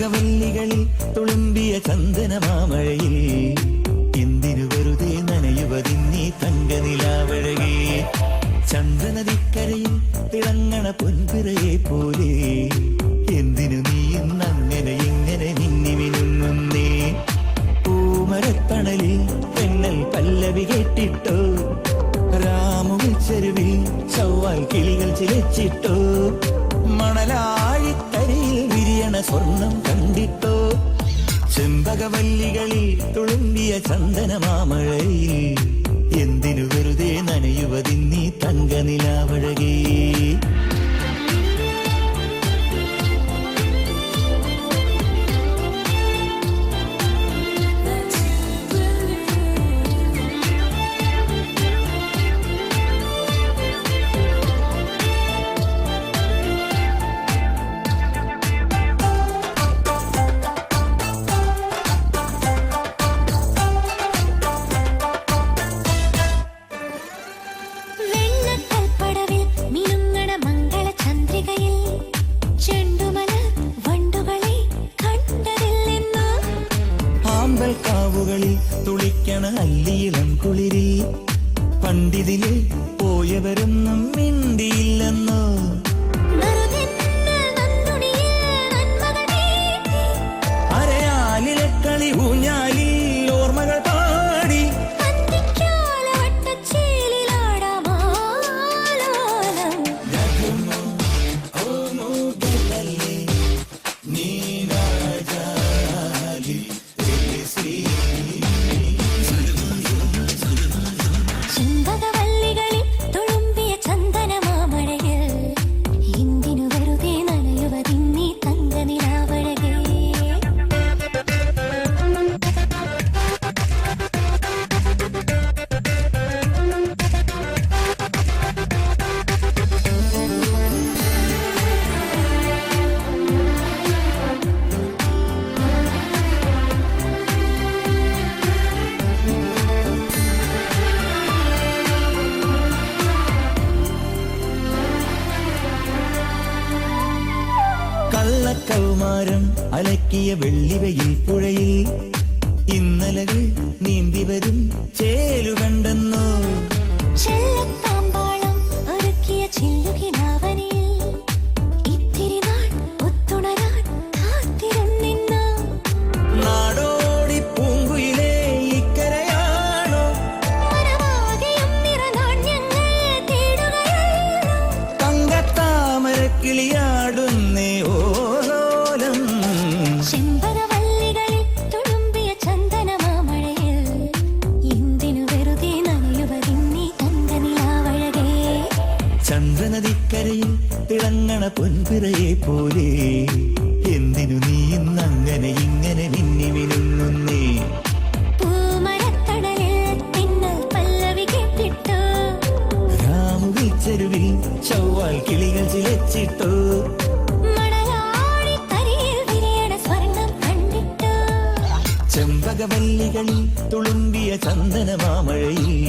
ചെമ്പകവല്ലികളിൽ തുളുമ്പിയ ചന്ദനമാമഴയിൽ എന്തിനു വെറുതെ നനയുവതിന്നീ തങ്കനിലാവഴകേ. ചന്ദ്രനദിക്കരയിൽ തിളങ്ങണ പൊൻപിറയെ പോലെ എന്തിനു നീ ഇന്നങ്ങനെ ഇങ്ങനെ മിന്നി മിനുങ്ങുന്നേ. പൂമരത്തണലിൽ പെണ്ണൽ പല്ലവി കേട്ടിട്ടോ, രാമുവിൽ ചെരുവിൽ ചൊവ്വാൽ കിളികൾ ചിലച്ചിട്ടോ, മണലാഴിത്തരിയിൽ വിരിയണ സ്വർണം കണ്ടിട്ടോ. ചെമ്പകവല്ലികളിൽ തുളുമ്പിയ ചന്ദനമാമഴയിൽ എന്തിനു വെറുതെ നനയുവതിന്നീ തങ്കനിലാവഴകേ. കാവുകളിൽ തുളിക്കണ അല്ലിയിളം കുളിരിൽ പണ്ടിതില് പോയവരൊന്നും മിണ്ടിയില്ലെന്നോ. അരയാലിലെ കളി ഊഞ്ഞാലിൽ ഓർമ്മകൾ പാടി കള്ളക്കൗമാരം അലക്കിയ വെള്ളിവയിൽ പുഴയിൽ ഇന്നലകൾ നീന്തി വരും ചേലു കണ്ടെന്നോ. നാടോടി പൂങ്കുയിലേ ഇക്കരയാണോ, തങ്കത്താമരക്കിളിയാടുന്നേ ഓലോലം. ചെമ്പകവല്ലികളിൽ തുളുമ്പിയ ചന്ദനമാമഴയിൽ എന്തിനു വെറുതെ നനയുവതിന്നീ തങ്കനിലാവഴകേ. ചന്ദ്രനദിക്കരയിൽ തിളങ്ങണ പൊൻപിറയെ പോലെ എന്തിനു നീ ഇന്നങ്ങനെ ഇങ്ങനെ മിന്നി മിനുങ്ങുന്നേ. പൂമരത്തണലിൽ പിന്നൽ പല്ലവി കേട്ടിട്ടോ, രാമുവിൽ ചെരുവിൽ ചൊവ്വാൽ കിളികൾ ചിലച്ചിട്ടോ, മണലാഴിത്തരിയിൽ വിരിയണ സ്വർണം കണ്ടിട്ടോ. ചെമ്പകവല്ലികളിൽ തുളുമ്പിയ ചന്ദനമാമഴയിൽ